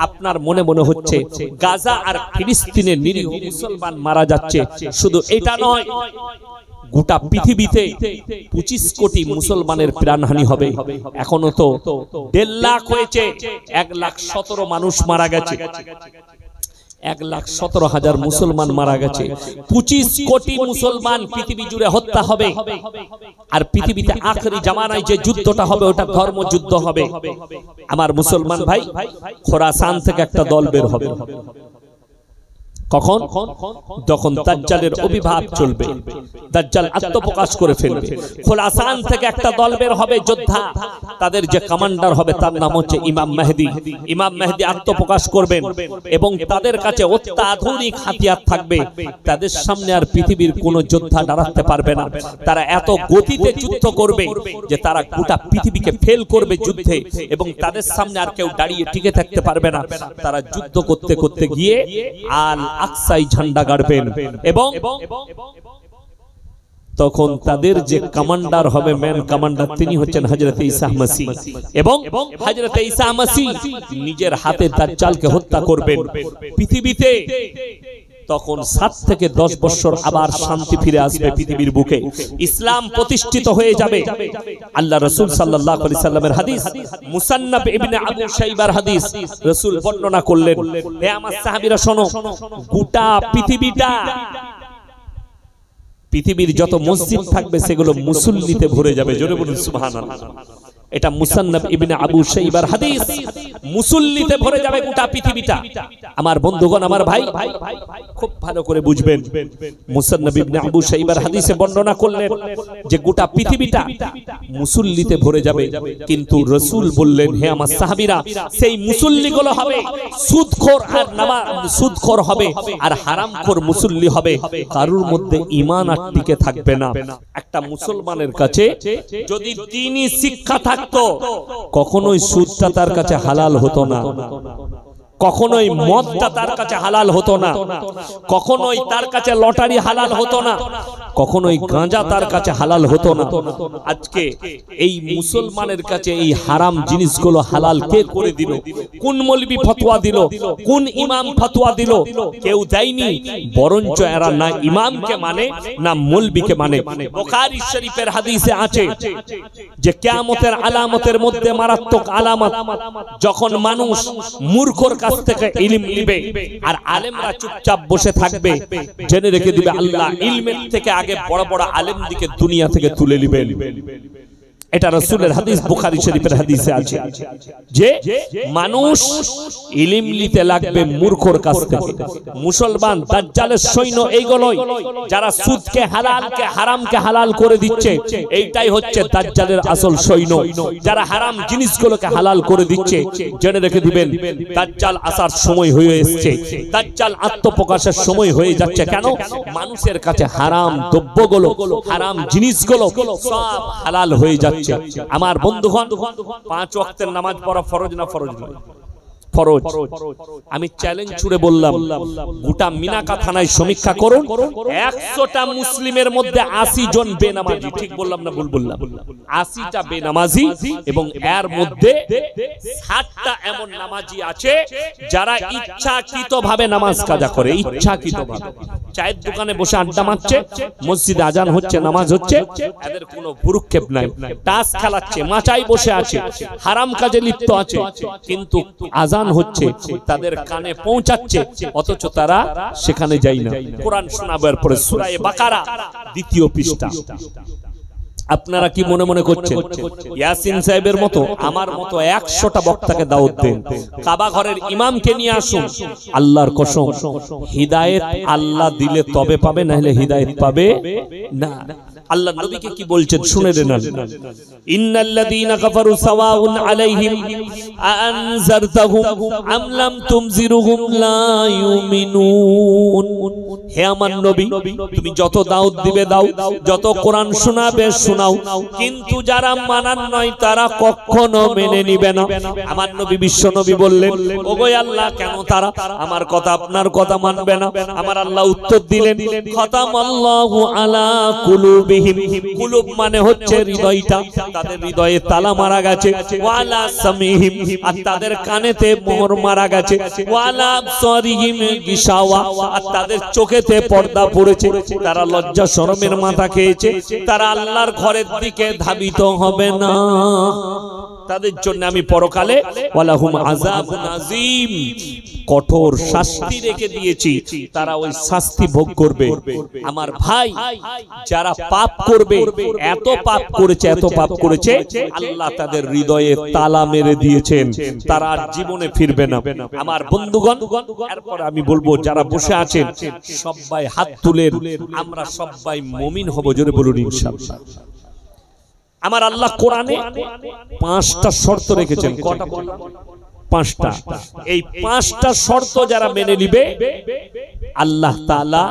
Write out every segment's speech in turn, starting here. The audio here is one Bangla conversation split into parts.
আপনার মনে মনে হচ্ছে গাজা আর ফিলিস্তিনের নিরীহ মুসলমান মারা যাচ্ছে, শুধু এটা নয়, গোটা পৃথিবীতে 25 কোটি মুসলমানের প্রাণহানি হবে। এখনো তো 1.5 লাখ হয়েছে, 1,17,000 মানুষ মারা গেছে, 1,17,000 মুসলমান মারা গেছে। 25 কোটি মুসলমান পৃথিবী জুড়ে হত্যা হবে। আর পৃথিবীতে আখেরি জামানায় যে যুদ্ধটা হবে ওটা ধর্মযুদ্ধ হবে। আমার মুসলমান ভাই, খোরাসান থেকে একটা দল বের হবে। কখন? যখন দাজ্জালের আবির্ভাব চলবে, দাজ্জাল আত্মপ্রকাশ করে ফেলবে। খোরাসান থেকে একটা দল বের হবে যোদ্ধা, তাদের যে কমান্ডার হবে তার নাম হচ্ছে ইমাম মেহেদী। ইমাম মেহেদী আত্মপ্রকাশ করবেন এবং তাদের কাছে অত্যাধুনিক হাতিয়ার থাকবে। তাদের সামনে আর পৃথিবীর কোন যোদ্ধা দাঁড়াতে পারবে না। তারা এত গতিতে যুদ্ধ করবে যে তারা গোটা পৃথিবীকে ফেল করবে যুদ্ধে, এবং তাদের সামনে আর কেউ দাঁড়িয়ে টিকে থাকতে পারবে না। তারা যুদ্ধ করতে করতে গিয়ে আল আকসায় ঝান্ডা গাড়বেন, এবং তখন তাদের যে কমান্ডার হবে, ম্যান কমান্ডার, তিনি হচ্ছেন হযরত ঈসা মাসীহ। এবং হযরত ঈসা মাসীহ নিজের হাতে দাজ্জালকে হত্যা করবেন। পৃথিবীতে তখন 7 থেকে 10 বছর আবার শান্তি ফিরে আসবে পৃথিবীর বুকে, ইসলাম প্রতিষ্ঠিত হয়ে যাবে। আল্লাহ রাসূল সাল্লাল্লাহু আলাইহি সাল্লামের হাদিস, মুসান্নাফ ইবনে আবু শাইবার হাদিস, রাসূল বর্ণনা করলেন, হে আমার সাহাবীরা শোনো, গোটা পৃথিবীর যত মসজিদ থাকবে সেগুলো মুসল্লিতে ভরে যাবে। জোরে বলুন সুবহানাল্লাহ। এটা মুসান্নাফ ইবনে আবু শাইবার হাদিস, মুসল্লিতে ভরে যাবে গোটা পৃথিবীটা। আমার বন্ধুগণ, আমার ভাই, খুব ভালো করে বুঝবেন, মুসান্নাফ ইবনে আবু শাইবার হাদিসে বর্ণনা করলেন যে গোটা পৃথিবীটা মুসল্লিতে ভরে যাবে। কিন্তু রাসূল বললেন, হে আমার সাহাবীরা, সেই মুসল্লিগুলো হবে সুদখোর, আর সুদখোর হবে আর হারামখোর মুসল্লি হবে। কারোর মধ্যে ঈমান আর টিকে থাকবে না। একটা মুসলমানের কাছে যদি দ্বীনি শিক্ষা থাকতো, কখনোই সুদটা তার কাছে হালাল হতো না, কখনোই মদটা তার কাছে হালাল হতো না, কখনোই তার কাছে লটারি হালাল হতো না, কখনোই গাঁজা তার কাছে হালাল হতো না। আজকে এই মুসলমানের কাছে এই হারাম জিনিসগুলো হালাল কে করে দিল? কোন মৌলবি ফতোয়া দিল? কোন ইমাম ফতোয়া দিল? কেউ দেয়নি, বরঞ্চ এরা না ইমামকে মানে না মৌলবিকে মানে। বুখারী শরীফের হাদিসে আছে যে কিয়ামতের আলামতের মধ্যে মারাত্মক আলামত, যখন মানুষ মূর্খর কাছ থেকে ইলম নিবে আর আলেমরা চুপচাপ বসে থাকবে, জেনে রেখে দিবে আল্লাহ ইলমের থেকে আগে বড় বড় আলেমদিকে দুনিয়া থেকে তুলে নেবেন। এটা রাসূলের হাদিস, বুখারী শরীফের হাদিসে আছে যে মানুষ ইলম নিতে লাগবে মূর্খর কাছ থেকে। মুসলমান দাজ্জালের সৈন্য এইগুলোই, যারা সুদকে হালালকে হারামকে হালাল করে দিচ্ছে, এইটাই হচ্ছে দাজ্জালের আসল সৈন্য। যারা হারাম জিনিসগুলোকে হালাল করে দিচ্ছে, জেনে রেখে দিবেন দাজ্জাল আসার সময় হয়ে এসেছে, দাজ্জাল আত্মপ্রকাশের সময় হয়ে যাচ্ছে। কেন? মানুষের কাছে হারাম দ্রব্যগুলো, হারাম জিনিসগুলো সব হালাল হয়ে যাচ্ছে। আমার বন্ধুগণ, 5 ওয়াক্তের নামাজ পড়া ফরজ না ফরজ নয়? ফরজ। আমি চ্যালেঞ্জ ছুড়ে বললাম, গোটা মিনাকা থানায় সমীক্ষা করুন, 100টা মুসলিমের মধ্যে 80 জন বেনামাজি। ঠিক বললাম না ভুল বললাম? 80টা বেনামাজি, এবং এর মধ্যে 60টা এমন নামাজি আছে যারা ইচ্ছাকৃতভাবে নামাজ কাজা করে। ইচ্ছাকৃতভাবে চায়ের দোকানে বসে আড্ডা মারছে, মসজিদে আজান হচ্ছে, নামাজ হচ্ছে, এদের কোনো ভুরুক্ষেপ নাই। তাস খেলাচ্ছে, মাচায় বসে আছে, হারাম কাজে লিপ্ত আছে, কিন্তু আজান হচ্ছে, তাদের কানে পৌঁছাচ্ছে, অথচ তারা সেখানে যায় না। কোরআন শোনাবার পরে সূরা বাকারা 2য় পৃষ্ঠা। আপনারা কি মনে মনে করছেন ইয়াসিন সাহেবের মতো আমার মতো 100টা বক্তাকে দাওয়াত দেন, কাবা ঘরের ইমামকে নিয়ে আসুন? আল্লাহর কসম, হিদায়াত আল্লাহ দিলে তবে পাবে, না হলে হিদায়াত পাবে না। আল্লাহ নবীকে কি বলছেন শুনে নেন, ইন্নাল্লাযীনা কাফারু সাওয়াউন আলাইহিম আনজারতাহুম আম লাম তুনজিরুহুম লা ইউমিনুন। হে আমার নবী তুমি যত দাওয়াত দিবে দাও, যত কোরআন শোনাবে শোনাও, কিন্তু যারা মানার নয় তারা কখনো মেনে নিবে না। আমার নবী বিশ্ব নবী বললেন, ওগো আল্লাহ কেন তারা আমার কথা আপনার কথা মানবে না? আমার আল্লাহ উত্তর দিলেন, খাতামাল্লাহু আলা কুলুবিহিম, কুলুব মানে হচ্ছে হৃদয়টা, তাদের হৃদয়ে তালা মারা গেছে, ওয়ালা সামিহিম, আর তাদের কানেতে মোহর মারা গেছে, ওয়ালা আবসারিহিম গিশাওয়া, আর তাদের চোখেতে পর্দা পড়েছে, তারা লজ্জা শরমের মাথা খেয়েছে, তারা আল্লাহর ঘরের দিকে ধাবিত হবে না। তাদের জন্য আমি পরকালে ওয়ালাহুম আযাবুন আযীম, কঠোর শাস্তি রেখে দিয়েছি, তারা ওই শাস্তি ভোগ করবে। আমার ভাই, যারা পাপ করবে, এত পাপ করেছে, এত পাপ করেছে, আল্লাহ তাদের হৃদয়ে তালা মেরে দিয়েছেন, তারা আর জীবনে ফিরবে না। আমার বন্ধুগণ, এরপর আমি বলবো যারা বসে আছেন সবাই হাত তুলেন, আমরা সবাই মুমিন হব, জোরে বলুন ইনশাআল্লাহ। আমার আল্লাহ কোরআনে 5টা শর্ত রেখেছেন। কটা বললাম? 5টা। এই 5টা শর্ত যারা মেনে নিবে, আল্লাহ তাআলা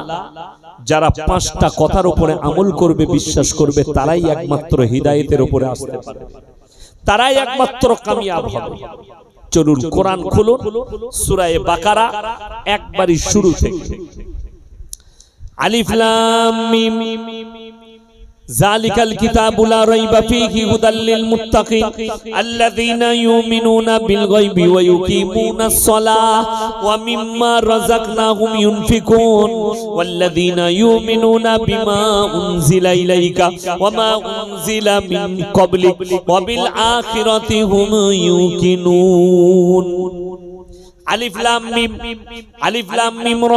যারা 5টা কথার উপরে আমল করবে, বিশ্বাস করবে, তারাই একমাত্র হিদায়াতের উপরে আসতে পারে, তারাই একমাত্র কামিয়াব হবে। চলুন কোরআন খুলুন, সূরা বাকারা একবারই শুরু থেকে। আলিফ লাম মিম, যালিকাল কিতাবু লা রাইবা ফীহি হুদাল লিল মুত্তাকিন আল্লাযীনা ইউমিনুনা বিল গায়বি ওয়া ইউকিমুনাস সালাহ ওয়া মিম্মা রাযাকনাহুম ইউনফিকুন ওয়াল্লাযীনা ইউমিনুনা বিমা উনজিলা ইলাইকা ওয়া মা উনজিলা মিন ক্বাবলিক ওয়া বিল আখিরাতি হুম ইউকিনুন। আলিফ লাম মিম, আলিফ লাম মিম র,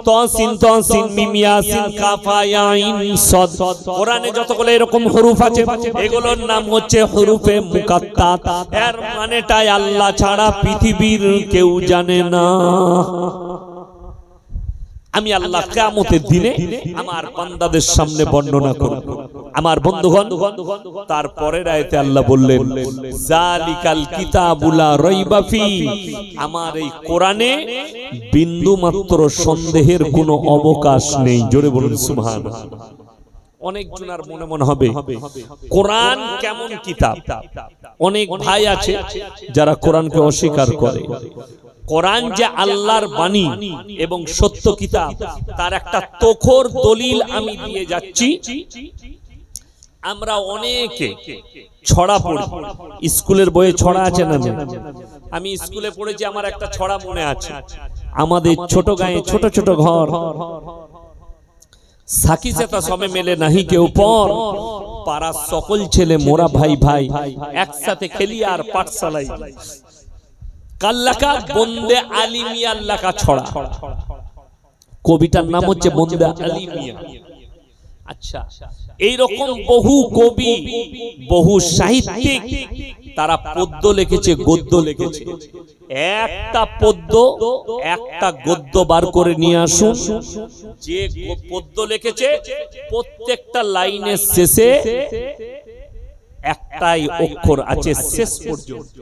তাসিন মিম ইয়াসিন কাফ ইয়া আইন সাদ। কোরআনে যতগুলো এরকম হরফ আছে, এগুলোর নাম হচ্ছে হরফে মুকাত্তাত। এর মানেটাই আল্লাহ ছাড়া পৃথিবীর কেউ জানে না। আমি আল্লাহ কিয়ামতের দিনে আমার বান্দাদের সামনে বর্ণনা করব। আমার বন্ধুগণ, তারপরের আয়াতে আল্লাহ বললেন, যালিকাল কিতাবু লা রাইবা ফি, আমার এই কোরআনে বিন্দু মাত্র সন্দেহের কোনো অবকাশ নেই। জোরে বলুন সুবহানাল্লাহ। অনেক জনের মনে হবে কোরআন কেমন কিতাব। অনেক ভাই আছে যারা কোরআনকে অস্বীকার করে। কোরআন যে আল্লাহর বাণী এবং সত্য কিতাব, তার একটা তোখর দলিল আমি দিয়ে যাচ্ছি। আমরা অনেকে ছড়া পড়ি, স্কুলের বইয়ে ছড়া আছে না? আমি স্কুলে পড়েছি, আমার একটা ছড়া মনে আছে। আমাদের ছোট গায়ে ছোট ছোট ঘর, সাকি সেতা সবে মেলে নাহি কেউ পর, পাড়া সকল ছেলে মোরা ভাই ভাই, একসাথে খেলি আর পাঠশালাই। কাল্লাকা বন্দে আলিমিয়া আল্লাকা ছড়া। কবিতার নাম হচ্ছে বন্দে আলিমিয়া। আচ্ছা, এইরকম বহু কবি, বহু সাহিত্যিক তারা পদ্য লিখেছে, গদ্য লিখেছে। একটা পদ্য, একটা গদ্য বার করে নিয়ে আসুন। যে পদ্য লিখেছে প্রত্যেকটা লাইনের শেষে একটাই অক্ষর আছে শেষ পর্যন্ত।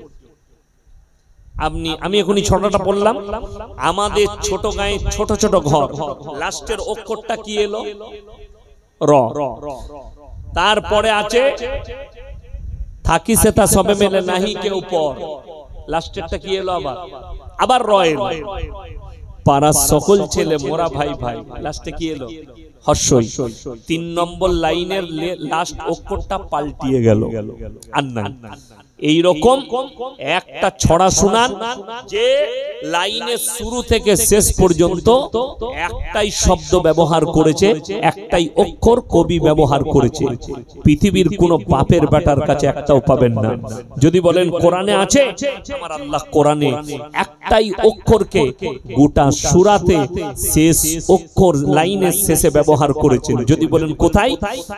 আমি এখনই ছড়াটা পড়লাম। আমাদের ছোট গায়ে ছোট ছোট ঘর, লাস্টের অক্ষরটা কি এলো? র। তারপরে আছে থাকি সেতা সবে মেলে নাহি কেউ পর, লাস্টেরটা কি এলো? আবার র এলো। পাড়ার সকল ছেলে মোরা ভাই ভাই, লাস্টে কি এলো? হর্ষই। 3 নম্বর লাইনের লাস্ট অক্ষরটা পাল্টিয়ে গেল আর না। এইরকম একটা ছড়া শুনান যে লাইনের শুরু থেকে শেষ পর্যন্ত একটাই শব্দ ব্যবহার করেছে, একটাই অক্ষর কবি ব্যবহার করেছে। পৃথিবীর কোন বাপের বেটার কাছে একটাও পাবেন না। যদি বলেন কোরআনে আছে, আমার আল্লাহ কোরআনে একটাই অক্ষরকে গোটা সূরাতে শেষ অক্ষর লাইনের শেষে ব্যবহার করেছেন। যদি বলেন কোথায়?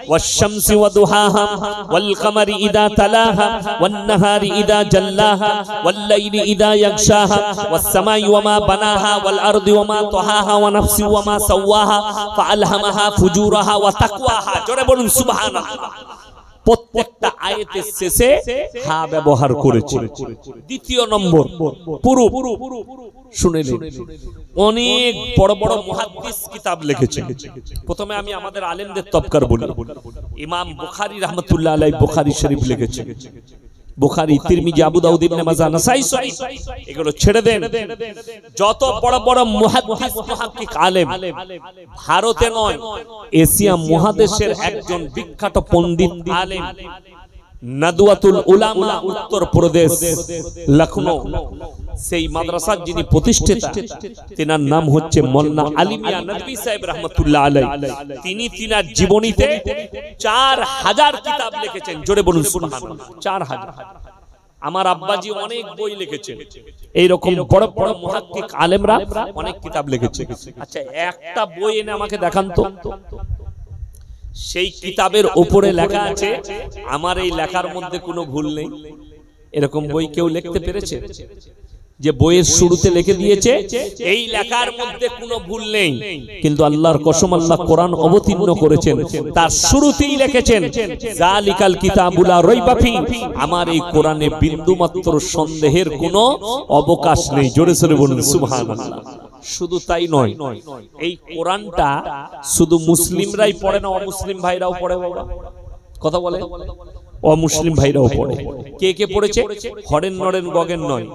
ওয়াশ-শামসি ওয়া দুহাহা ওয়াল কামারি ইদা তালাহা ওয়ান নাহারি ইদা জাল্লাহা ওয়াল লাইলি ইদা ইয়াগশাহা ওয়াস সামাই ওয়া মা বানাহা ওয়াল আরদি ওয়া মা তাহাহা ওয়া নাফসি ওয়া মা সাওয়াহা ফাআলহামাহা ফুজুরাহা ওয়া তাকওয়াহা। জোরে বলুন সুবহানাল্লাহ। প্রত্যেকটা আয়াতের শেষে হা ব্যবহার করেছে। দ্বিতীয় নম্বর পুরো শুনেলেন, অনেক বড় বড় মুহাদ্দিস কিতাব লিখেছেন। প্রথমে আমি আমাদের আলেমদের তবকার বলি। ইমাম বুখারী রাহমাতুল্লাহ আলাইহি বুখারী শরীফ লিখেছেন। বুখারী, তিরমিজি, আবু দাউদ, ইবনে মাজাহ, নাসাই শরীফ, এগুলো ছেড়ে দেন। যত বড় বড় মুহাদ্দিস মুহাক্কিক আলেম, ভারতে নয় এশিয়া মহাদেশের একজন বিখ্যাত পণ্ডিত আলেম, নাদওয়াতুল উলামা, উত্তর প্রদেশ, লখনউ, সেই মাদ্রাসার যিনি প্রতিষ্ঠাতা, তিনার নাম হচ্ছে মোল্লা আলী মিয়া নদভী সাহেব রাহমাতুল্লাহ আলাইহি। তিনি তিনার জীবনীতে 4000 কিতাব লিখেছেন। জোরে বলুন সুবহানাল্লাহ। 4000। আমার আব্বাজি অনেক বই লিখেছেন। এইরকম বড় বড় মুহাক্কিক আলেমরা অনেক কিতাব লিখেছে। আচ্ছা, একটা বই এনে আমাকে দেখান তো, সেই কিতাবের উপরে লেখা আছে আমার এই লেখার মধ্যে কোনো ভুল নেই। এরকম বই কেউ লিখতে পেরেছে? যে বইয়ের শুরুতে লিখে দিয়েছে এই লেখার মধ্যে কোনো ভুল নেই, কিন্তু আল্লাহর কসম, আল্লাহ কোরআন অবতীর্ণ করেছেন, তার শুরুতেই লিখেছেন যালিকাল কিতাবুল লা রাইবা ফি, আমার এই কোরআনে বিন্দুমাত্র সন্দেহের কোনো অবকাশ নেই। জোরে জোরে বলুন সুবহানাল্লাহ। শুধু তাই নয়, এই কোরআনটা শুধু মুসলিমরাই পড়ে না, অমুসলিম ভাইরাও পড়ে। বাবা কথা বলে, অমুসলিম ভাইরাও পড়ে। কে কে পড়েছে? হরেন নরেন গগেন নয়,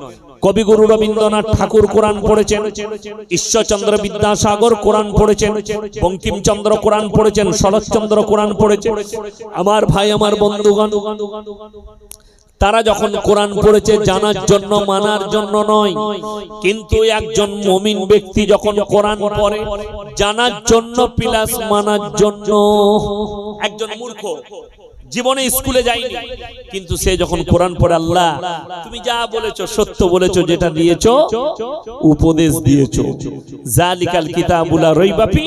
কবিগুরু রবীন্দ্রনাথ ঠাকুর কোরআন পড়েছেন, ঈশ্বরচন্দ্র বিদ্যাসাগর কোরআন পড়েছেন, বঙ্কিমচন্দ্র কোরআন পড়েছেন, শরৎচন্দ্র কোরআন পড়েছেন। আমার ভাই, আমার বন্ধুগণ, তারা যখন কোরআন পড়েছে জানার জন্য, মানার জন্য নয়, কিন্তু একজন মুমিন ব্যক্তি যখন কোরআন পড়ে জানার জন্য প্লাস মানার জন্য। একজন মূর্খ জীবনে স্কুলে যায়নি, কিন্তু সে যখন কোরআন পড়ে, আল্লাহ তুমি যা বলেছো সত্য বলেছো, যেটা দিয়েছো উপদেশ দিয়েছো, যালিকাল কিতাবুল লা রাইবা ফি,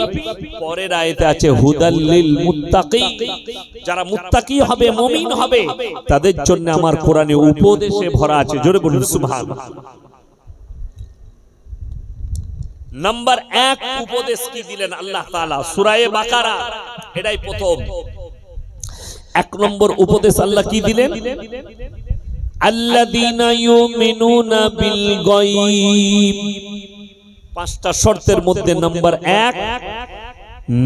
পরের আয়াতে আছে হুদাল লিল মুত্তাকি, যারা মুত্তাকি হবে, মুমিন হবে, তাদের জন্য আমার কোরআনে উপদেশে ভরা আছে। জোরে বলুন সুবহানাল্লাহ। নাম্বার 1 উপদেশ কি দিলেন আল্লাহ তাআলা? সূরা বাকারা, এটাই প্রথম। 1 নম্বর উপদেশ আল্লাহ কি দিলেন? আল্লাযীনা ইউমিনুনা বিল গায়ব। 5টা শর্তের মধ্যে নাম্বার 1,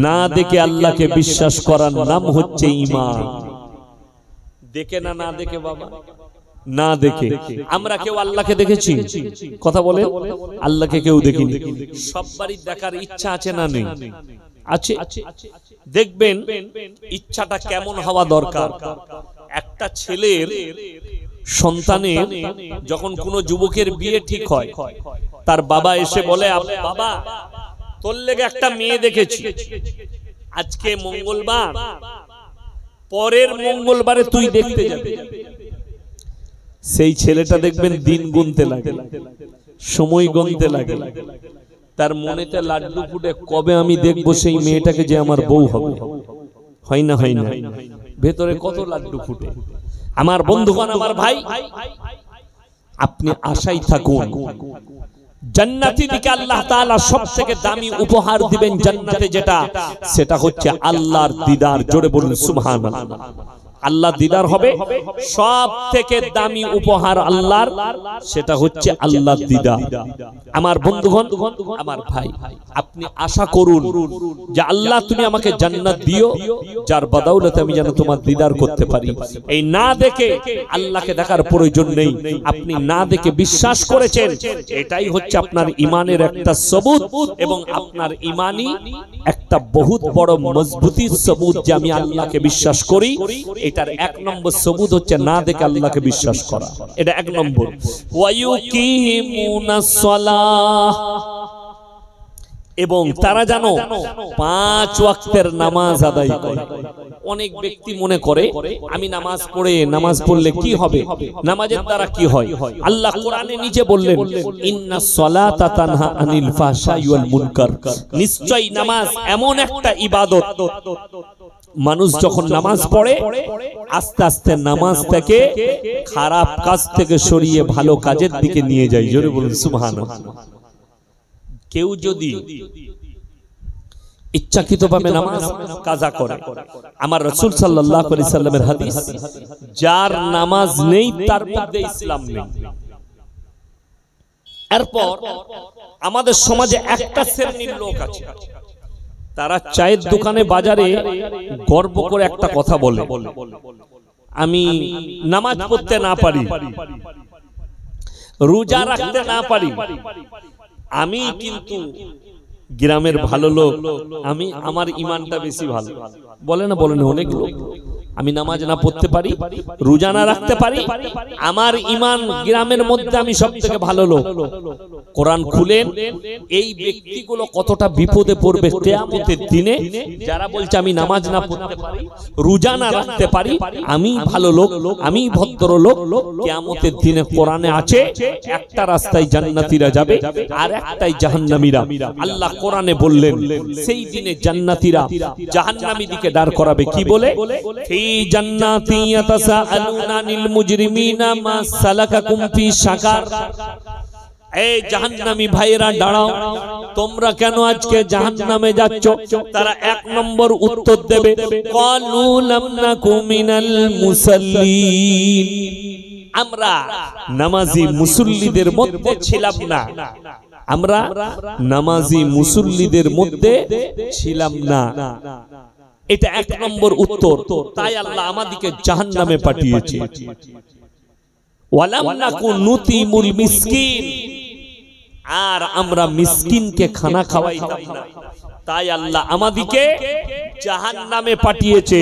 না দেখে আল্লাহকে বিশ্বাস করার নাম হচ্ছে ঈমান। দেখে না, না দেখে বাবা, না দেখে। আমরা কেউ আল্লাহকে দেখেছি? কথা বলে, আল্লাহকে কেউ দেখিনি। সবারই দেখার ইচ্ছা আছে না নেই? আছে। দেখবেন ইচ্ছাটা কেমন হওয়া দরকার। একটা ছেলের সন্তানের যখন কোনো যুবকের বিয়ে ঠিক হয়, তার বাবা এসে বলে, বাবা তোর লেগে একটা মেয়ে দেখেছি, আজকে মঙ্গলবার, পরের মঙ্গলবারে তুই দেখতে যাবি। সেই ছেলেটা দেখবেন দিন গুনতে লাগে, সময় গুনতে লাগে, তার মনেতে লাড্ডু ফুটে, কবে আমি দেখবো সেই মেয়েটাকে যে আমার বউ হবে। হয় না? হয় না? ভেতরে কত লাড্ডু ফুটে। আমার বন্ধুগণ, আমার ভাই, আপনি আশায় থাকুন, জান্নাতি দিকে আল্লাহ তাআলা সবথেকে দামি উপহার দিবেন জান্নাতে, যেটা সেটা হচ্ছে আল্লাহর দিদার। জোরে বলুন সুবহানাল্লাহ। আল্লাহ দিদার হবে সব থেকে দামি উপহার আল্লাহর, সেটা হচ্ছে আল্লাহ দিদার। আমার বন্ধুগণ, আমার ভাই, আপনি আশা করুন যে আল্লাহ তুমি আমাকে জান্নাত দিও, যার বদৌলতে আমি যেন তোমার দিদার করতে পারি। এই না দেখে আল্লাহকে দেখার প্রয়োজন নেই, আপনি না দেখে বিশ্বাস করেছেন, এটাই হচ্ছে আপনার ঈমানের একটা সবুত, এবং আপনার ঈমানই একটা বহুত বড় মজবুতির সবুত যে আমি আল্লাহকে বিশ্বাস করি। এটার 1 নম্বর সবুত হচ্ছে না দেখে আল্লাহকে বিশ্বাস করা। এটা 1 নম্বর। ওয়ায়ুকিমুনাস সালাহ, এবং তারা জানো 5 ওয়াক্তের নামাজ আদায় করে। অনেক ব্যক্তি মনে করে আমি নামাজ পড়লে কি হবে, নামাজের দ্বারা কি হয়? আল্লাহ কোরআনে নিজে বললেন, ইন্নাস সালাতা তানহা আনিল ফাহশাই ওয়াল মুনকার। নিশ্চয়ই নামাজ এমন একটা ইবাদত, মানুষ যখন নামাজ পড়ে আস্তে আস্তে নামাজ থেকে খারাপ কাজ থেকে সরিয়ে ভালো কাজের দিকে নিয়ে যায়। জোরে বলুন সুবহানাল্লাহ। কেউ যদি ইচ্ছাকৃতভাবে নামাজ কাজা করে। আমার রাসূল সাল্লাল্লাহু আলাইহি সাল্লামের হাদিস, যার নামাজ নেই তার মধ্যে ইসলাম নেই। এরপর আমাদের সমাজে একটা শ্রেণীর লোক আছে, তারা চায়ের দোকানে বাজারে গর্ব করে একটা কথা বলে, আমি নামাজ পড়তে না পারি, রোজা রাখতে না পারি, আমি কিন্তু গ্রামের ভালো লোক, আমি আমার ঈমানটা বেশি ভালো। বলে না, বলে না অনেক লোক, আমি নামাজ না পড়তে পারি, রোজা না রাখতে পারি, আমার ঈমান গ্রামের মধ্যে আমি সবথেকে ভালো লোক। কোরআন খুলেন, এই ব্যক্তিগুলো কতটা বিপদে পড়বে কিয়ামতের দিনে। যারা বলছে আমি নামাজ না পড়তে পারি, রোজা না রাখতে পারি, আমি ভালো লোক, আমি ভদ্র লোক, কিয়ামতের দিনে কোরআনে আছে একটা রাস্তায় জান্নাতীরা যাবে আর একটাই জাহান্নামীরা। আল্লাহ কোরআনে বললেন সেই দিনে জান্নাতীরা জাহান্নামী দিকে দাঁড় করাবে কি বলে, ফি জান্নাতি ইয়াতাসাআলুনা আনিল মুজরিমিনা মা সালাকাকুম ফি সাকার। এই জাহান্নামী ভাইরা দাঁড়াও, তোমরা কেন আজকে জাহান্নামে যাচ্ছ? তারা এক নম্বর উত্তর দেবে, ক্বালু লাম নাকু মিনাল মুসাল্লিন, আমরা নামাজি মুসল্লিদের মধ্যে ছিলাম না, আমরা নামাজি মুসল্লিদের মধ্যে ছিলাম না। এটা এক নম্বর উত্তর। তাই আল্লাহ আমাদেরকে জাহান্নামে পাঠিয়েছে। ওয়ালাম নাকু নুতিমুল মিসকিন, আর আমরা মিসকিনকে খানা খাওয়াইতাম না, তাই আল্লাহ আমাদেরকে জাহান্নামে পাঠিয়েছে।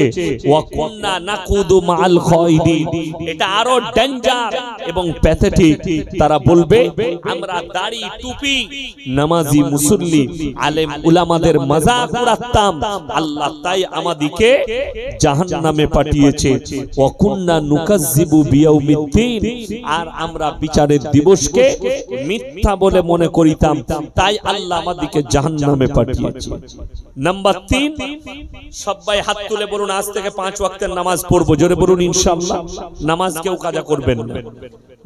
ওয়া কুননা নাকুদু মাআল খায়দিন, এটা আরো ডেঞ্জার এবং প্যাথেটিক। তারা বলবে আমরা দাড়ি টুপি নামাজি মুসল্লি আলেম উলামাদের মজাক উড়াতাম, আল্লাহ তাই আমাদেরকে জাহান্নামে পাঠিয়েছে। ওয়া কুননা নুকাজ্জিবু বিয়াউমিদ্দিন, আর আমরা বিচারের দিবসকে মিথ্যা বলে মনে করিতাম, তাই আল্লাহ আমাদেরকে জাহান্নামে পাঠিয়েছে। নাম্বার 3, সবাই হাত তুলে বলুন আজ থেকে 5 ওয়াক্তের নামাজ পড়বো। জোরে বলুন ইনশাআল্লাহ। নামাজ কেউ কাজা করবেন না।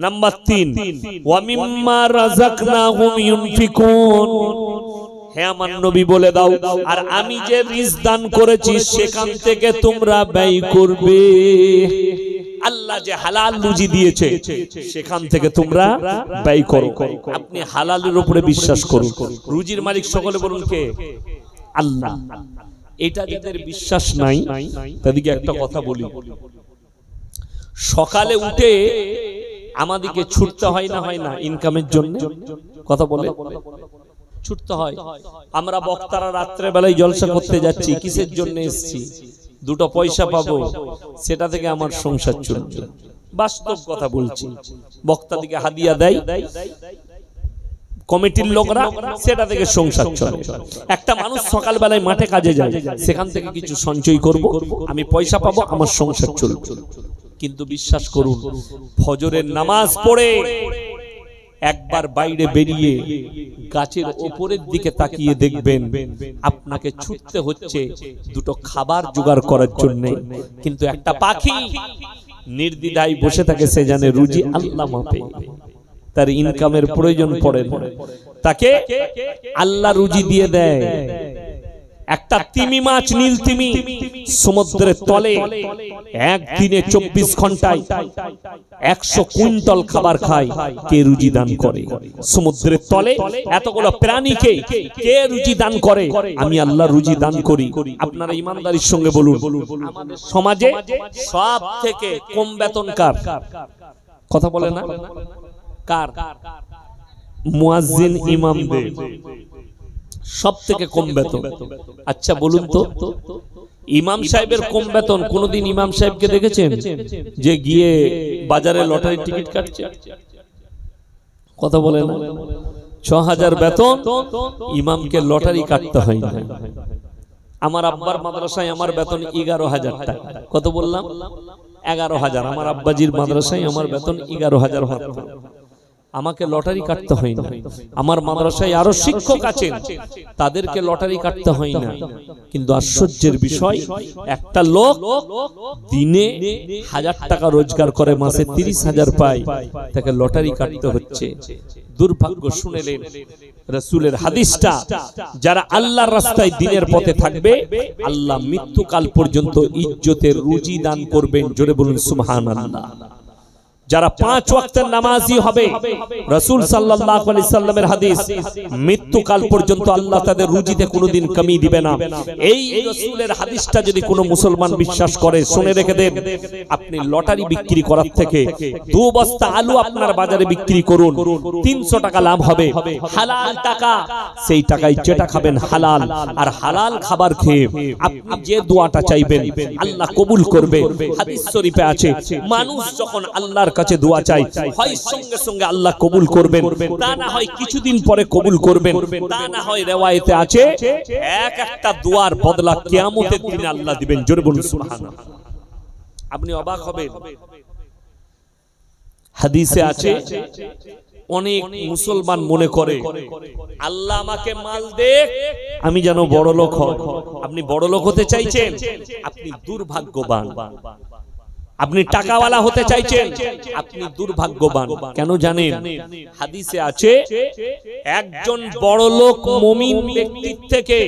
নাম্বার 3, ওয়া মিম্মা রাযাকনাহুম ইউনফিকুন, হে আমার নবী বলে দাও, আর আমি যে রিজক দান করেছি সেখান থেকে তোমরা ব্যয় করবে। আল্লাহ যে হালাল রুজি দিয়েছে সেখান থেকে তোমরা ব্যয় করো। আপনি হালালের উপরে বিশ্বাস করুন। রুজির মালিক সকলে বলুন কে? আল্লাহ। এটা যাদের বিশ্বাস নাই তাদেরকে একটা কথা বলি, সকালে উঠে আমাদেরকে ছুটতে হয় না, হয় না ইনকামের জন্য? কথা বলে ছুটতে হয়। আমরা বক্তারা রাত্রে বেলায় জলসা করতে যাচ্ছি, কিসের জন্য এসেছি? 2 পয়সা পাবো, সেটা থেকে আমার সংসার চলবে। বাস্তব কথা বলছি। বক্তা থেকে হাদিয়া দেয় কমিটির লোকরা, সেটা থেকে সংসার চলে। একটা মানুষ সকাল বেলায় মাঠে কাজে যায়, সেখান থেকে কিছু সঞ্চয় করব, আমি পয়সা পাবো, আমার সংসার চলবে। কিন্তু বিশ্বাস করুন, ফজরের নামাজ পড়ে একবার বাইরে বেরিয়ে গাছের উপরের দিকে তাকিয়ে দেখবেন আপনাকে ছুটতে হচ্ছে 2 খাবার জোগাড় করার জন্য। কিন্তু একটা পাখি নির্দ্বিধায় বসে থাকে, সে জানে রুজি আল্লাহ মাপে, তার ইনকামের প্রয়োজন পড়ে না, তাকে আল্লাহ রুজি দিয়ে দেয়। একটা তিমি মাছ, নীল তিমি, সমুদ্রের তলে একদিনে 24 ঘন্টায় 100 কুইন্টাল খাবার খায়। কে রুজি দান করে? সমুদ্রের তলে এতগুলো প্রাণীকে কে রুজি দান করে? আমি আল্লাহ রুজি দান করি। আপনারা ইমানদারির সঙ্গে বলুন, আমাদের সমাজে সব থেকে কম বেতন কার? কথা বলে না কার? মুয়াজ্জিন ইমামদের সব থেকে কম বেতন। আচ্ছা বলুন তো, ইমাম সাহেবের কম বেতন? কোনদিন ইমাম সাহেবকে দেখেছেন যে গিয়ে বাজারে লটারির টিকিট কাটছে? কথা বলে না। 6000 বেতন, ইমামকে লটারি কাটতে হয় না। আমার আব্বার মাদ্রাসায় আমার বেতন 11000 টাকা। কত বললাম? 11000। আমার আব্বাজির মাদ্রাসায় আমার বেতন 11000 টাকা। আমাকে লটারি কাটতে হয় না। আমার মাদ্রাসায় আরো শিক্ষক আছেন, তাদেরকে লটারি কাটতে হয় না। কিন্তু আশ্চর্যের বিষয়, একটা লোক দিনে 1000 টাকা রোজগার করে, মাসে 30,000 পায়, তাকে লটারি কাটতে হচ্ছে। দুর্ভাগ্য শুনেলেন রাসূলের হাদিসটা, যারা আল্লাহর রাস্তায় দ্বীনের পথে থাকবে আল্লাহ মৃত্যুকাল পর্যন্ত ইজ্জতের রুজি দান করবেন। জোরে বলুন সুবহানাল্লাহ। যারা 5 ওয়াক্তের নামাজি হবে, রাসূল সাল্লাল্লাহু আলাইহি সাল্লামের হাদিস, মৃত্যুকাল পর্যন্ত আল্লাহ তাদের রুজিতে কোনোদিন কমি দিবে না। এই রাসূলের হাদিসটা যদি কোনো মুসলমান বিশ্বাস করে, শুনে রেখে দেন, আপনি লটারি বিক্রি করার থেকে 2 বস্তা আলু আপনার বাজারে বিক্রি করুন, 300 টাকা লাভ হবে, হালাল টাকা। সেই টাকায় যেটা খাবেন হালাল, আর হালাল খাবার খেয়ে আপনি যে দোয়াটা চাইবেন আল্লাহ কবুল করবে। হাদিস শরীফে আছে, মানুষ যখন আল্লাহর কাছে দোয়া চাই, হয় সঙ্গে সঙ্গে আল্লাহ কবুল করবেন, তা না হয় কিছুদিন পরে কবুল করবেন, তা না হয় রিওয়ায়েতে আছে এক একটা দোয়ার বদলা কিয়ামতের দিনে আল্লাহ দিবেন। জোরে বলুন সুবহানাল্লাহ। আপনি অবাক হবেন, হাদিসে আছে অনেক মুসলমান মনে করে আল্লাহ আমাকে মাল দে আমি যেন বড় লোক হই। আপনি বড় লোক হতে চাইছেন, আপনি দুর্ভাগ্যবান। আপনি টাকাওয়ালা হতে চাইছেন, আপনি দুর্ভাগ্যবান। কেন জানেন? হাদিসে আছে একজন বড় লোক মুমিন ব্যক্তির থেকে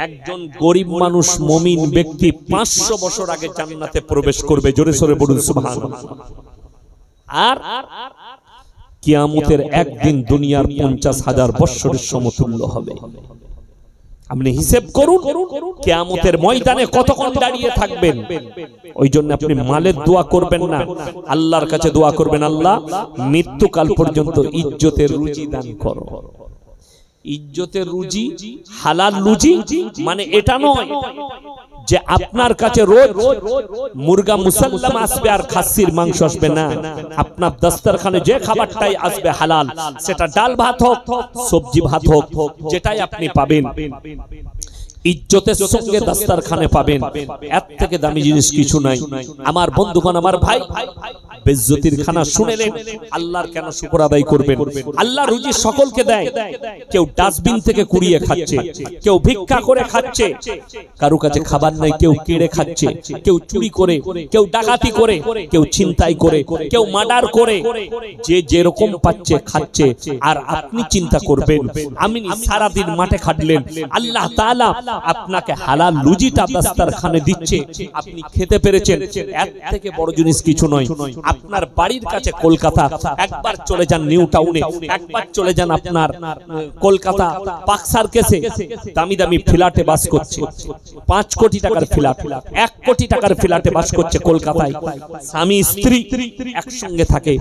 একজন গরিব মানুষ মুমিন ব্যক্তি 500 বছর আগে জান্নাতে প্রবেশ করবে। জোরে সোরে বলুন সুবহানাল্লাহ। আর কিয়ামতের একদিন দুনিয়ার 50,000 বছরের সমতুল্য হবে। আপনি হিসাব করুন কিয়ামতের ময়দানে কতক্ষণ দাঁড়িয়ে থাকবেন। ওই জন্য আপনি মালের দোয়া করবেন না, আল্লাহর কাছে দোয়া করবেন, আল্লাহ মৃত্যুকাল পর্যন্ত ইজ্জতের রুজি দান করো। ইজ্জতের রুজি, হালাল রুজি মানে এটা নয় যে আপনার কাছে রোজ মুরগা মুসাল্লাম আসবে আর খাসির মাংস আসবে না। আপনার দস্তরখানে যে খাবারটাই আসবে হালাল, সেটা ডাল ভাত হোক, সবজি ভাত হোক, যেটাই আপনি পাবেন ইজ্জতের সঙ্গে দস্তরখানে পাবেন। এর থেকে দামি জিনিস কিছু নাই। আমার বন্ধুগণ, আমার ভাই, বেজ্জতির খানা শুনেলেন, আল্লাহর কেন শুকর আদায় করবেন? আল্লাহ রুজি সকলকে দেয়। কেউ ডাস্টবিন থেকে কুড়িয়ে খাচ্ছে, কেউ ভিক্ষা করে খাচ্ছে, কারো কাছে খাবার নাই, কেউ কেড়ে খাচ্ছে, কেউ চুরি করে, কেউ ডাকাতি করে, কেউ ছিনতাই করে, কেউ মার্ডার করে। যে যেরকম পাচ্ছে খাচ্ছে। আর আপনি চিন্তা করবেন, আমি সারা দিন মাঠে খাটলেন, আল্লাহ তাআলা আপনাকে হালাল রুজিটা দস্তরখানে দিচ্ছে, আপনি খেতে পেরেছেন। এর থেকে বড় জিনিস কিছু নয়। আপনার বাড়ির কাছে কলকাতা, একবার চলে যান নিউ টাউনে, একবার চলে যান আপনার কলকাতা পার্ক সার্কেসে, দামি দামি ফ্ল্যাটে বাস করছে, 5 কোটি টাকার ফ্ল্যাট, 1 কোটি টাকার ফ্ল্যাটে বাস করছে কলকাতায়। স্বামী স্ত্রী একসঙ্গে থাকে,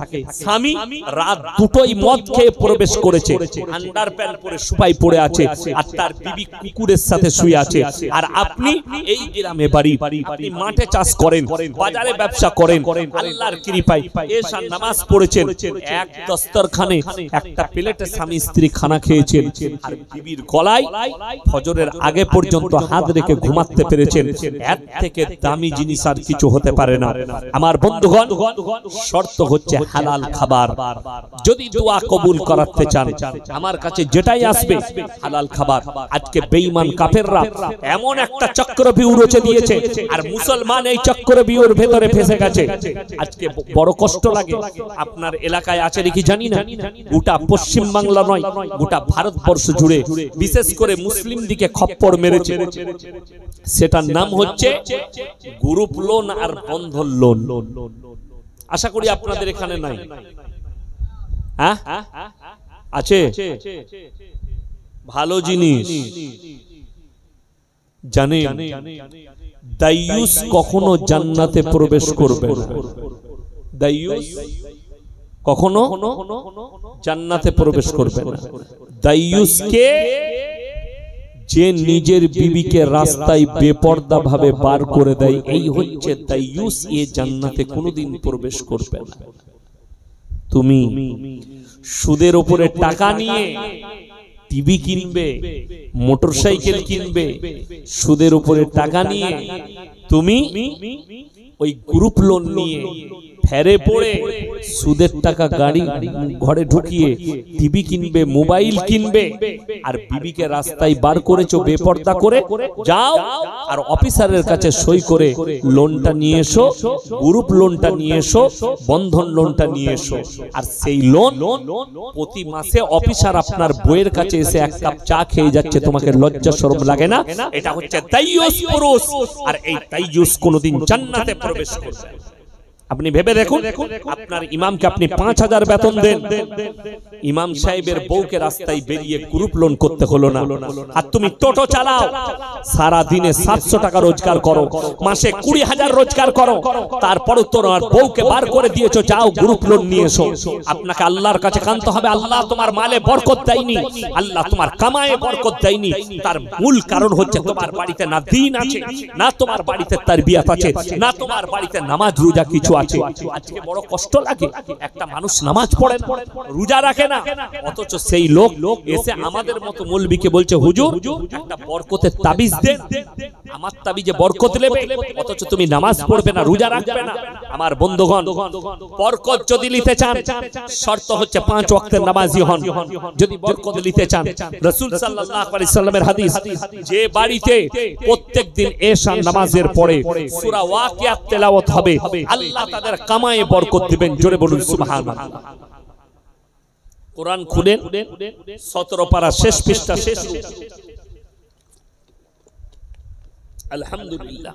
স্বামী রাত 2টোয় মদ খেয়ে প্রবেশ করেছে, আন্ডারপ্যান্ট পরে সুপাই পড়ে আছে, আর তার বিবি কুকুরের সাথে শুয়ে আছে। আর আপনি এই গ্রামে বাড়ি, আপনি মাঠে চাষ করেন, বাজারে ব্যবসা করেন, আল্লাহর কৃপায় এশার নামাজ পড়েছেন, এক দস্তরখানে একটা প্লেটে স্বামী স্ত্রী খানা খেয়েছেন, আর বিবির গলায় ফজরের আগে পর্যন্ত হাত রেখে ঘুমাতে পেরেছেন। এর থেকে দামি জিনিস আর কিছু হতে পারে না। আমার বন্ধুগণ, শর্ত হচ্ছে হালাল খাবার। যদি দোয়া কবুল করাতে চান, আমার কাছে যেটাই আসবে হালাল খাবার। আজকে বেঈমান কাফেররা এমন একটা চক্রভিউ রচে দিয়েছে, আর মুসলমান এই চক্রভিউর ভেতরে ফেসে গেছে। আজকে বড় কষ্ট লাগে। আপনার এলাকায় আছে নাকি জানি না, গোটা পশ্চিম বাংলা নয়, গোটা ভারতবর্ষ জুড়ে বিশেষ করে মুসলিম দিকে খপ্পর মেরেছে। সেটার নাম হচ্ছে গ্রুপ লোন আর বন্ধন লোন। আশা করি আপনাদের এখানে নাই। হ্যাঁ আছে, ভালো জিনিস। জানেন দাইয়ুস কখনো জান্নাতে প্রবেশ করবে না। দাইয়ুস কখনো জান্নাতে প্রবেশ করবে না। দাইয়ুসকে যে নিজের বিবিকে রাস্তায় বেপরদা ভাবে বার করে দেয়, এই হচ্ছে দাইয়ুস। এ জান্নাতে কোনোদিন প্রবেশ করবে না। তুমি সুদের উপরে টাকা নিয়ে টিভি কিনবে, মোটরসাইকেল কিনবে, সুদের উপরে টাকা নিয়ে তুমি ওই গ্রুপ লোন নিয়ে ফেরে পড়ে সুদের টাকা গাড়ি ঘরে ঢুকিয়ে টিভি কিনবে, মোবাইল কিনবে, আর বিবিকে রাস্তায় বার করেছো বেপর্দা করে, যাও আর অফিসারের কাছে সই করে লোনটা নিয়ে এসো, গ্রুপ লোনটা নিয়ে এসো, বন্ধন লোনটা নিয়ে এসো। আর সেই লোন প্রতি মাসে অফিসার আপনার বইয়ের কাছে এসে এক কাপ চা খেয়ে যাচ্ছে, তোমাকে লজ্জা শরম লাগে না? এটা হচ্ছে দাইয়ুস পুরুষ, আর এই দাইয়ুস কোনোদিন জান্নাতে প্রবেশ করবে। আপনি ভেবে দেখুন, আপনার ইমামকে আপনি 5000 বেতন দেন, ইমাম সাহেবের বউকে রাস্তায় বেরিয়ে গ্রুপ লোন করতে হলো না। আর তুমি টোটো চালাও, সারা দিনে 700 টাকা রোজগার করো, মাসে 20,000 রোজগার করো, তারপরও তোমার বউকে বার করে দিয়েছো, যাও গ্রুপ লোন নিয়ে এসো। আপনাকে আল্লাহর কাছে কাঁদতে হবে, আল্লাহ তোমার মালে বরকত দেয়নি, আল্লাহ তোমার কামায়ে বরকত দেয়নি। তার মূল কারণ হচ্ছে তোমার বাড়িতে না দিন আছে, না তোমার বাড়িতে তারবিয়াত আছে, না তোমার বাড়িতে নামাজ রোজা কিছু আছে। আজকে বড় কষ্ট লাগে, একটা মানুষ নামাজ পড়ে না, রোজা রাখে না, অথচ সেই লোক এসে আমাদের মতো মৌলবীকে বলছে, হুজুর একটা বরকতের তাবিজ দেন, আমার তাবিজে বরকত নেবে, অথচ তুমি নামাজ পড়বে না, রোজা রাখবে না। আমার বন্ধুগণ, বরকত যদি নিতে চান, শর্ত হচ্ছে 5 ওয়াক্তের নামাজি হন। যদি বরকত নিতে চান, রাসূল সাল্লাল্লাহু আলাইহি সাল্লামের হাদিস, যে বাড়িতে প্রত্যেকদিন এশার নামাজের পরে সূরা ওয়াকিয়াত তেলাওয়াত হবে, আল্লাহ তাদের কামায়ে বরকত দিবেন। জোরে বলুন সুবহানাল্লাহ। কোরআন খুলেন, 17 পারা শেষ পৃষ্ঠা, শেষ রূপ। আলহামদুলিল্লাহ,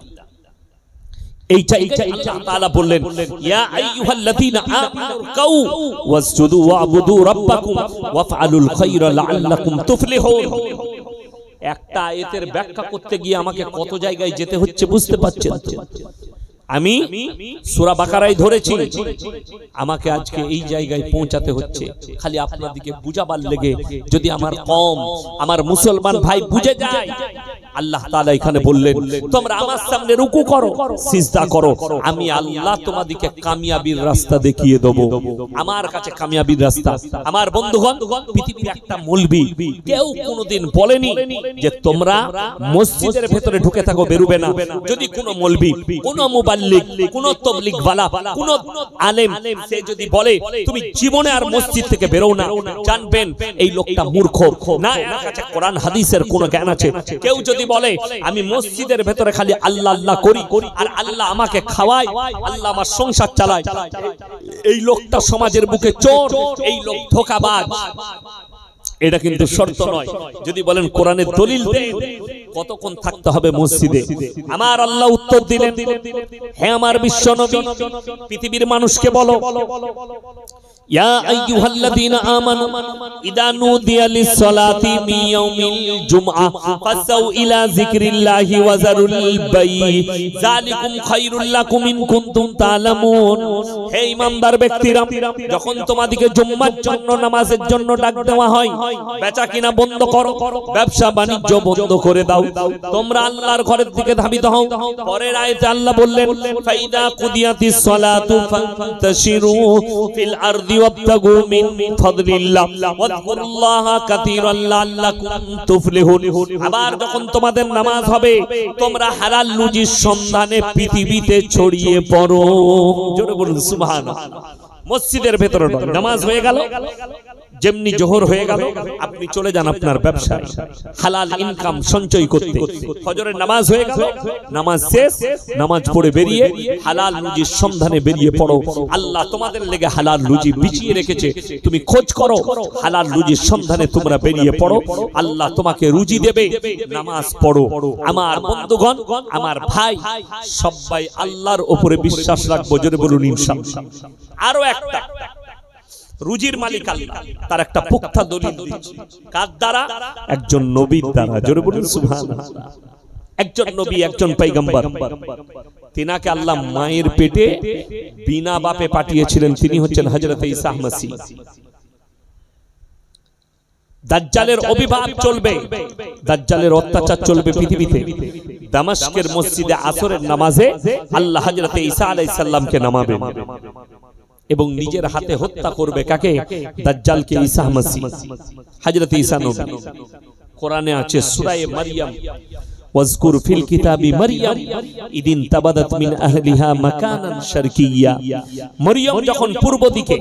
এইটা আল্লাহ তাআলা বললেন, ইয়া আইয়ুহাল্লাযীনা আমানু রকাউ ওয়াসজুদু ওয়া'বুদু রাব্বাকুম ওয়াফআলুল খায়রা লাআল্লাকুম তুফলিহুন। একটা আয়াতের ব্যাখ্যা করতে গিয়ে আমাকে কত জায়গায় যেতে হচ্ছে বুঝতে পারছেন তো? আমি সূরা বাকারায় ধরেছি, আমাকে আজকে এই জায়গায় পৌঁছাতে হচ্ছে খালি আপনাদেরকে বুঝাবার লেগে। যদি আমার কম, আমার মুসলমান ভাই বুঝে যায়, আল্লাহ তাআলা এখানে বললেন, তোমরা আমার সামনে রুকু করো, সিজদা করো, আমি আল্লাহ তোমাদেরকে কামিয়াবির রাস্তা দেখিয়ে দেব। আমার কাছে কামিয়াবির রাস্তা। আমার বন্ধুগণ, পৃথিবীর একটা মৌলবি কেউ কোনোদিন বলেনি যে তোমরা মসজিদের ভেতরে ঢুকে থাকো, বেরোবে না। যদি কোনো মৌলবি, কোনো মুবাল্লিগ, কোনো তাবলীগ ওয়ালা, কোনো আলেম সে যদি বলে তুমি জীবনে আর মসজিদ থেকে বেরো না, জানবেন এই লোকটা মূর্খ, না এর কাছে কোরআন হাদিসের কোনো জ্ঞান আছে। কেউ যদি বলে আমি মসজিদের ভেতরে খালি আল্লাহ আল্লাহ করি আর আল্লাহ আমাকে খাওয়ায়, আল্লাহ আমার সংসার চালায়, এই লোকটা সমাজের বুকে চোর, এই লোক ধোঁকাবাজ। এটা কিন্তু শর্ত নয়। যদি বলেন কোরআনের দলিল দেন, কতক্ষণ থাকতে হবে মসজিদে? আমার আল্লাহ উত্তর দিলেন, হে আমার বিশ্ব নবী, পৃথিবীর মানুষকে বলো, ইয়া আইয়ুহাল্লাযীনা আমানু ইযা নুদিয়া লিস-সালাতি মিন ইয়াউমিল জুমআহ ফাসাউ ইলা যিকরিল্লাহি ওয়া যারুল বাই যালিকুম খায়রুল লাকুম ইন কুনতুম তা'লামুন। হে ঈমানদার ব্যক্তিরা, যখন তোমাদেরকে জুম্মার জন্য, নামাজের জন্য ডাক দেওয়া হয়, বেচা কিনা বন্ধ করো, ব্যবসা বাণিজ্য বন্ধ করে দাও, তোমরা আল্লাহর ঘরের দিকে ধাবিত হও। পরের আয়াতে আল্লাহ বললেন, ফাইদা কুদিয়াতিস সালাতু ফান্তাশিরু ফিল আরদি ওয়াবতাগু মিন ফাদলিল্লাহ ওয়াযকুরুল্লাহা কাসীরান লাআল্লাকুম তুফলিহুন। আবার যখন তোমাদের নামাজ হবে, তোমরা হালাল রুজির সন্ধানে পৃথিবীতে ছড়িয়ে পড়ো। জোরে বলুন সুবহানাল্লাহ। মসজিদের ভেতরে নামাজ হয়ে গেল, যেমনি জোহর হয়ে গেল, আপনি চলে যান আপনার ব্যবসায় হালাল ইনকাম সঞ্চয় করতে। ফজরের নামাজ হয়ে গেল, নামাজ শেষ, নামাজ পড়ে বেরিয়ে হালাল রুজির সন্ধানে বেরিয়ে পড়ো। আল্লাহ তোমাদের লেগে হালাল রুজি বিছিয়ে রেখেছে, তুমি খোঁজ করো, হালাল রুজির সন্ধানে তোমরা বেরিয়ে পড়ো, আল্লাহ তোমাকে রুজি দেবে। নামাজ পড়ো। আমার বন্ধুগণ, আমার ভাই, সবাই আল্লাহর উপরে বিশ্বাস রাখবো। জোরে বলুন ইনশাআল্লাহ। আরো একটা রুজির মালিক আল্লাহ, তার একটা পুখ্তা দলিল দিচ্ছি। কার দ্বারা? একজন নবীর দ্বারা। জোরে বলুন সুবহানাল্লাহ। একজন নবী, একজন পয়গম্বর, তিনাকে আল্লাহ মায়ের পেটে বিনা বাপে পাঠিয়েছিলেন। তিনি হচ্ছেন হযরত ঈসা মাসিহ। দাজ্জালের অভিভাব চলবে, দাজ্জালের অত্যাচার চলবে পৃথিবীতে। দামাস্কের মসজিদে আসরের নামাজে আল্লাহ হযরত ঈসা আলাইহিস সালামকে নামাবেন এবং নিজের হাতে হত্যা করবে। কাকে? দাজ্জালকে, ঈসা মাসিহ, হযরত ঈসা নবী। কোরআনে আছে সূরা মারইয়াম ওয়াজকুর ফিল কিতাবি মারইয়াম ইদিন তাবাদাত মিন আহলিহা মাকানান শারকিয়্যা। মরিয়ম যখন পূর্ব দিকে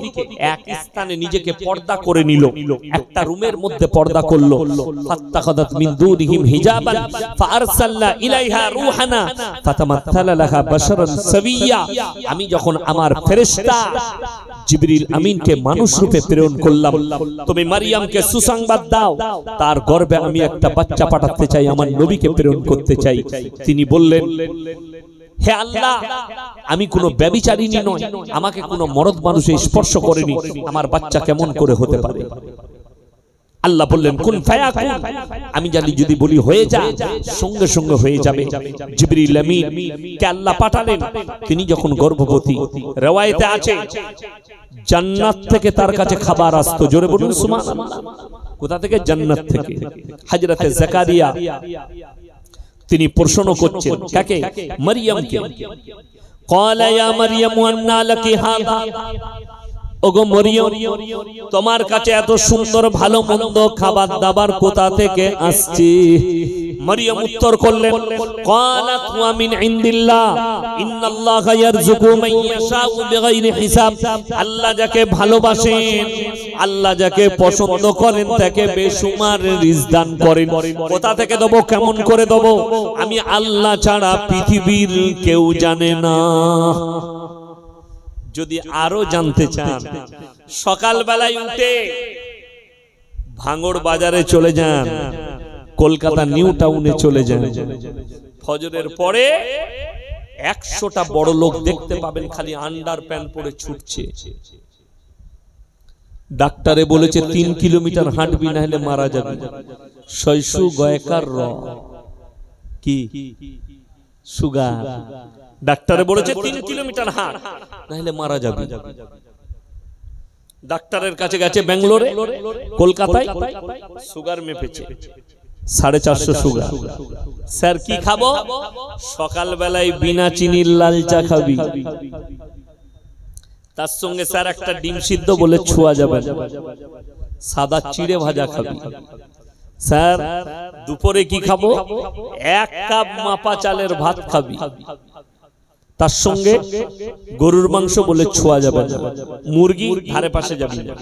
এক স্থানে নিজেকে পর্দা করে নিল, একটা রুমের মধ্যে পর্দা করলো, ফাত্তাখাদাত মিন দুনিহিম হিজাবান ফাআরসালনা ইলাইহা রূহানা ফাতামাত্তালা লাহা বাশারান সাবিয়্যা। আমি যখন আমার ফেরেশতা জিবরিল আমিনকে মানুষ রূপে প্রেরণ করলাম, তুমি মারিয়ামকে সুসংবাদ দাও, তার গর্ভে আমি একটা বাচ্চা পাঠাতে চাই, আমার নবীকে প্রেরণ করতে চাই। তিনি বললেন, হে আল্লাহ, আমি কোনো ব্যভিচারিণী নই, আমাকে কোনো মরদ মানুষ স্পর্শ করেনি, আমার বাচ্চা কেমন করে হতে পারে? আল্লাহ বললেন কুন ফায়াকুন, আমি জানি যদি বলি হয়ে যা, সঙ্গে সঙ্গে হয়ে যাবে। জিবরিল আমিন কে আল্লাহ পাঠালেন, তিনি যখন গর্ভবতী, riwayate আছে জান্নাত থেকে তার কাছে খাবার আসতো। জোরে বলুন সুবহানাল্লাহ। কোথা থেকে? জান্নাত থেকে। হযরতে জাকারিয়া তিনি প্রশ্ন করছেন কাকে? মারইয়ামকে। ক্বালা ইয়া মারইয়াম আন্না লাকি হাযা, ওগো মরিয়ম, তোমার কাছে এত সুন্দর ভালো মন্দ খাবার দাবার কোথা থেকে আসছে? মরিয়ম উত্তর করলেন, ক্বালাত ওয়া মিন ইনদিল্লাহ ইন্নাল্লাহা ইয়ারযুকু মান ইয়াশাউ বিগাইরি হিসাব। আল্লাহ যাকে ভালোবাসেন, আল্লাহ যাকে পছন্দ করেন তাকে বেশুমার রিজক দান করেন। কোথা থেকে দেব, কেমন করে দেব, আমি আল্লাহ ছাড়া পৃথিবীর কেউ জানে না। যদি আরো জানতে চান, সকাল বেলায় উঠে ভাঙড় বাজারে চলে যান, কলকাতা নিউ টাউনে চলে যান, ফজরের পরে 100টা বড় লোক দেখতে পাবেন খালি আন্ডার প্যান্ট পরে ছুটছে। ডাক্তারে বলেছে 3 কিলোমিটার হাঁটবি না হলে মারা যাবে। শৈশু গয়কার র কি সুগার, ডাক্তারে বলেছে 3 কিলোমিটার হাঁট না হলে মারা যাবে। ডাক্তারের কাছে গেছে ব্যাঙ্গালোরে, কলকাতায়, সুগার মেপেছে 450 সুগার। স্যার কি খাবো? সকাল বেলায় বিনা চিনির লাল চা খাবি, তার সঙ্গে স্যার একটা ডিম সিদ্ধ বলে ছোঁয়া যাবে, সাদা চিড়ে ভাজা খাবি। স্যার দুপুরে কি খাবো? 1 কাপ মাপা চালের ভাত খাবি, তার সঙ্গে গরুর মাংস বলে ছোঁয়া যাবে না, মুরগি ধারে পাশে যাবি না,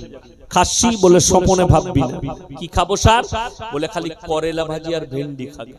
খাসি বলে স্বপনে ভাববি না। কি খাবো স্যার? বলে খালি করেলা ভাজি আর ভেন্ডি খাবি।